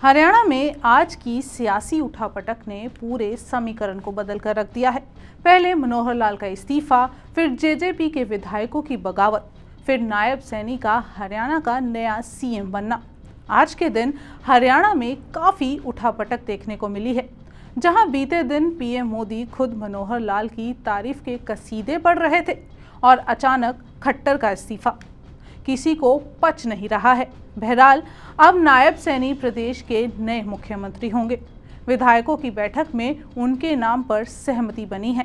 हरियाणा में आज की सियासी उठापटक ने पूरे समीकरण को बदल कर रख दिया है। पहले मनोहर लाल का इस्तीफा, फिर जेजेपी के विधायकों की बगावत, फिर नायब सैनी का हरियाणा का नया सीएम बनना। आज के दिन हरियाणा में काफी उठापटक देखने को मिली है। जहां बीते दिन पीएम मोदी खुद मनोहर लाल की तारीफ के कसीदे पढ़ रहे थे और अचानक खट्टर का इस्तीफा किसी को पच नहीं रहा है। बहरहाल अब नायब सैनी प्रदेश के नए मुख्यमंत्री होंगे। विधायकों की बैठक में उनके नाम पर सहमति बनी है।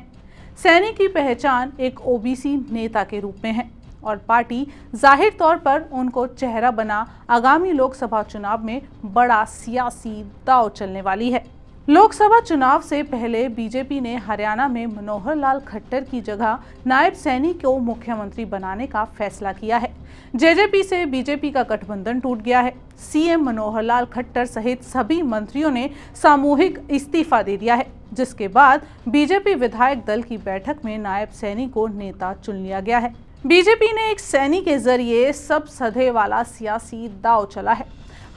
सैनी की पहचान एक ओबीसी नेता के रूप में है और पार्टी जाहिर तौर पर उनको चेहरा बना आगामी लोकसभा चुनाव में बड़ा सियासी दांव चलने वाली है। लोकसभा चुनाव से पहले बीजेपी ने हरियाणा में मनोहर लाल खट्टर की जगह नायब सैनी को मुख्यमंत्री बनाने का फैसला किया है। जेजेपी से बीजेपी का गठबंधन टूट गया है। सीएम मनोहर लाल खट्टर सहित सभी मंत्रियों ने सामूहिक इस्तीफा दे दिया है, जिसके बाद बीजेपी विधायक दल की बैठक में नायब सैनी को नेता चुन लिया गया है। बीजेपी ने एक सैनी के जरिए सब सधे वाला सियासी दांव चला है।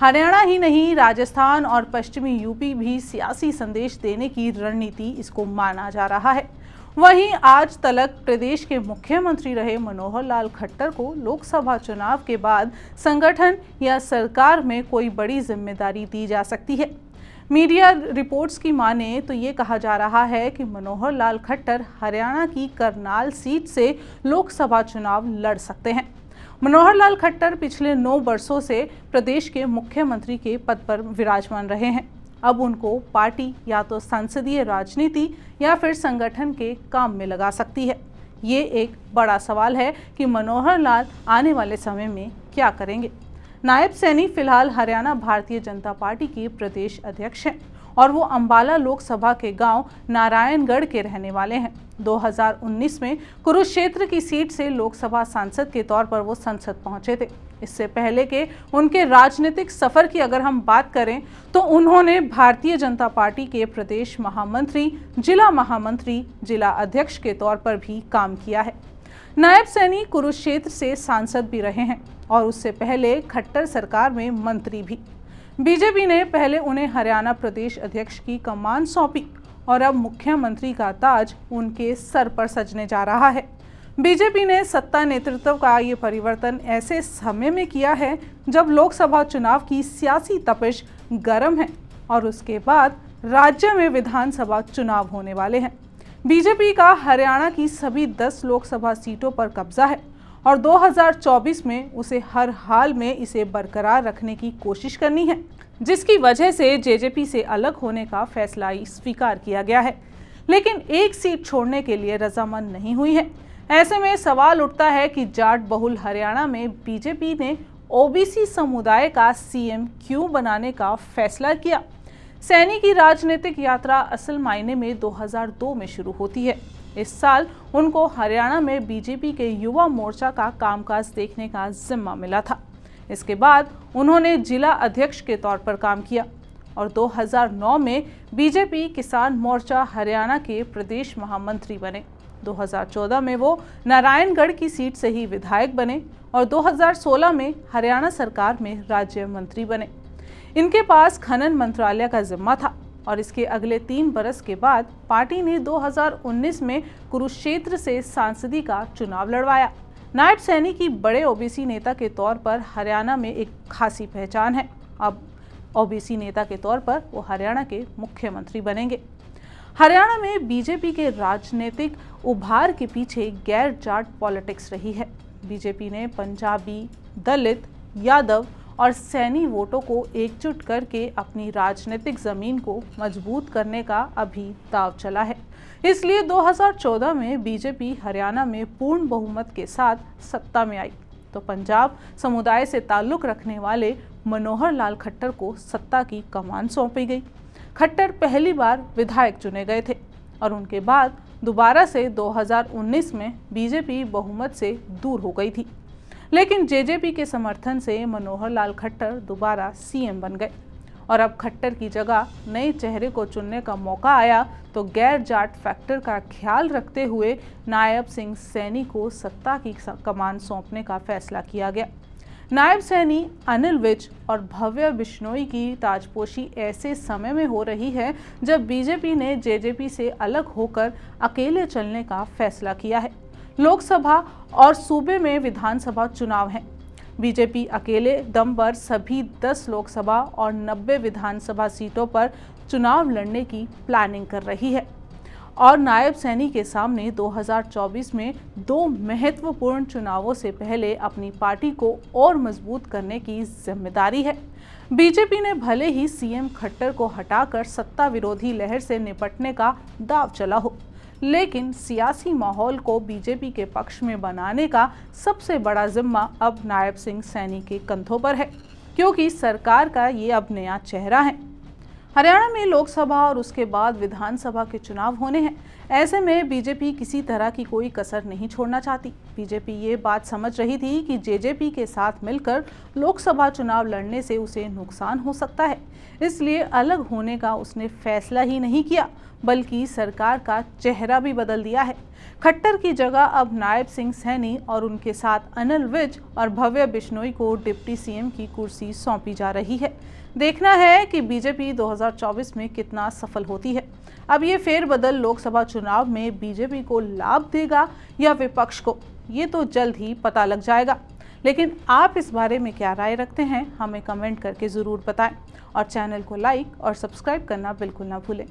हरियाणा ही नहीं, राजस्थान और पश्चिमी यूपी भी सियासी संदेश देने की रणनीति इसको माना जा रहा है। वहीं आज तलक प्रदेश के मुख्यमंत्री रहे मनोहर लाल खट्टर को लोकसभा चुनाव के बाद संगठन या सरकार में कोई बड़ी जिम्मेदारी दी जा सकती है। मीडिया रिपोर्ट्स की माने तो ये कहा जा रहा है कि मनोहर लाल खट्टर हरियाणा की करनाल सीट से लोकसभा चुनाव लड़ सकते हैं। मनोहर लाल खट्टर पिछले 9 वर्षों से प्रदेश के मुख्यमंत्री के पद पर विराजमान रहे हैं। अब उनको पार्टी या तो संसदीय राजनीति या फिर संगठन के काम में लगा सकती है। ये एक बड़ा सवाल है कि मनोहर लाल आने वाले समय में क्या करेंगे। नायब सैनी फिलहाल हरियाणा भारतीय जनता पार्टी के प्रदेश अध्यक्ष हैं और वो अंबाला लोकसभा के गांव नारायणगढ़ के रहने वाले हैं। 2019 में कुरुक्षेत्र की सीट से लोकसभा सांसद के तौर पर वो संसद पहुंचे थे। इससे पहले के उनके राजनीतिक सफर की अगर हम बात करें तो उन्होंने भारतीय जनता पार्टी के प्रदेश महामंत्री, जिला अध्यक्ष के तौर पर भी काम किया है। नायब सैनी कुरुक्षेत्र से सांसद भी रहे हैं और उससे पहले खट्टर सरकार में मंत्री भी। बीजेपी ने पहले उन्हें हरियाणा प्रदेश अध्यक्ष की कमान सौंपी और अब मुख्यमंत्री का ताज उनके सर पर सजने जा रहा है। बीजेपी ने सत्ता नेतृत्व का ये परिवर्तन ऐसे समय में किया है जब लोकसभा चुनाव की सियासी तपिश गर्म है और उसके बाद राज्य में विधानसभा चुनाव होने वाले हैं। बीजेपी का हरियाणा की सभी 10 लोकसभा सीटों पर कब्जा है और 2024 में उसे हर हाल में इसे बरकरार रखने की कोशिश करनी है, जिसकी वजह से जेजेपी से अलग होने का फैसला स्वीकार किया गया है, लेकिन एक सीट छोड़ने के लिए रजामंद नहीं हुई है। ऐसे में सवाल उठता है कि जाट बहुल हरियाणा में बीजेपी ने ओबीसी समुदाय का सीएम क्यों बनाने का फैसला किया। सैनी की राजनीतिक यात्रा असल मायने में 2002 में शुरू होती है। इस साल उनको हरियाणा में बीजेपी के युवा मोर्चा का कामकाज देखने का जिम्मा मिला था। इसके बाद उन्होंने जिला अध्यक्ष के तौर पर काम किया और 2009 में बीजेपी किसान मोर्चा हरियाणा के प्रदेश महामंत्री बने। 2014 में वो नारायणगढ़ की सीट से ही विधायक बने और 2016 में हरियाणा सरकार में राज्य मंत्री बने। इनके पास खनन मंत्रालय का जिम्मा था और इसके अगले 3 बरस के बाद पार्टी ने 2019 में कुरुक्षेत्र से सांसदी का चुनाव लड़वाया। नायब सैनी की बड़े ओबीसी नेता के तौर पर हरियाणा में एक खासी पहचान है। अब ओबीसी नेता के तौर पर वो हरियाणा के मुख्यमंत्री बनेंगे। हरियाणा में बीजेपी के राजनीतिक उभार के पीछे गैर जाट पॉलिटिक्स रही है। बीजेपी ने पंजाबी, दलित, यादव और सैनी वोटों को एकजुट करके अपनी राजनीतिक जमीन को मजबूत करने का अभी दांव चला है। इसलिए 2014 में बीजेपी हरियाणा में पूर्ण बहुमत के साथ सत्ता में आई तो पंजाब समुदाय से ताल्लुक रखने वाले मनोहर लाल खट्टर को सत्ता की कमान सौंपी गई। खट्टर पहली बार विधायक चुने गए थे और उनके बाद दोबारा से 2019 में बीजेपी बहुमत से दूर हो गई थी, लेकिन जेजेपी के समर्थन से मनोहर लाल खट्टर दोबारा सीएम बन गए और अब खट्टर की जगह नए चेहरे को चुनने का मौका आया तो गैर जाट फैक्टर का ख्याल रखते हुए नायब सिंह सैनी को सत्ता की कमान सौंपने का फैसला किया गया। नायब सैनी, अनिल विज और भव्य बिश्नोई की ताजपोशी ऐसे समय में हो रही है जब बीजेपी ने जेजेपी से अलग होकर अकेले चलने का फैसला किया है। लोकसभा और सूबे में विधानसभा चुनाव हैं। बीजेपी अकेले दम पर सभी 10 लोकसभा और 90 विधानसभा सीटों पर चुनाव लड़ने की प्लानिंग कर रही है और नायब सैनी के सामने 2024 में 2 महत्वपूर्ण चुनावों से पहले अपनी पार्टी को और मजबूत करने की जिम्मेदारी है। बीजेपी ने भले ही सीएम खट्टर को हटाकर सत्ता विरोधी लहर से निपटने का दांव चला हो, लेकिन सियासी माहौल को बीजेपी के पक्ष में बनाने का सबसे बड़ा जिम्मा अब नायब सिंह सैनी के कंधों पर है, क्योंकि सरकार का ये अब नया चेहरा है। हरियाणा में लोकसभा और उसके बाद विधानसभा के चुनाव होने हैं। ऐसे में बीजेपी किसी तरह की कोई कसर नहीं छोड़ना चाहती। बीजेपी ये बात समझ रही थी कि जेजेपी के साथ मिलकर लोकसभा चुनाव लड़ने से उसे नुकसान हो सकता है, इसलिए अलग होने का उसने फैसला ही नहीं किया, बल्कि सरकार का चेहरा भी बदल दिया है। खट्टर की जगह अब नायब सिंह सैनी और उनके साथ अनिल विज और भव्य बिश्नोई को डिप्टी सीएम की कुर्सी सौंपी जा रही है। देखना है कि बीजेपी 2024 में कितना सफल होती है। अब ये फेरबदल लोकसभा चुनाव में बीजेपी को लाभ देगा या विपक्ष को, ये तो जल्द ही पता लग जाएगा। लेकिन आप इस बारे में क्या राय रखते हैं, हमें कमेंट करके ज़रूर बताएं और चैनल को लाइक और सब्सक्राइब करना बिल्कुल ना भूलें।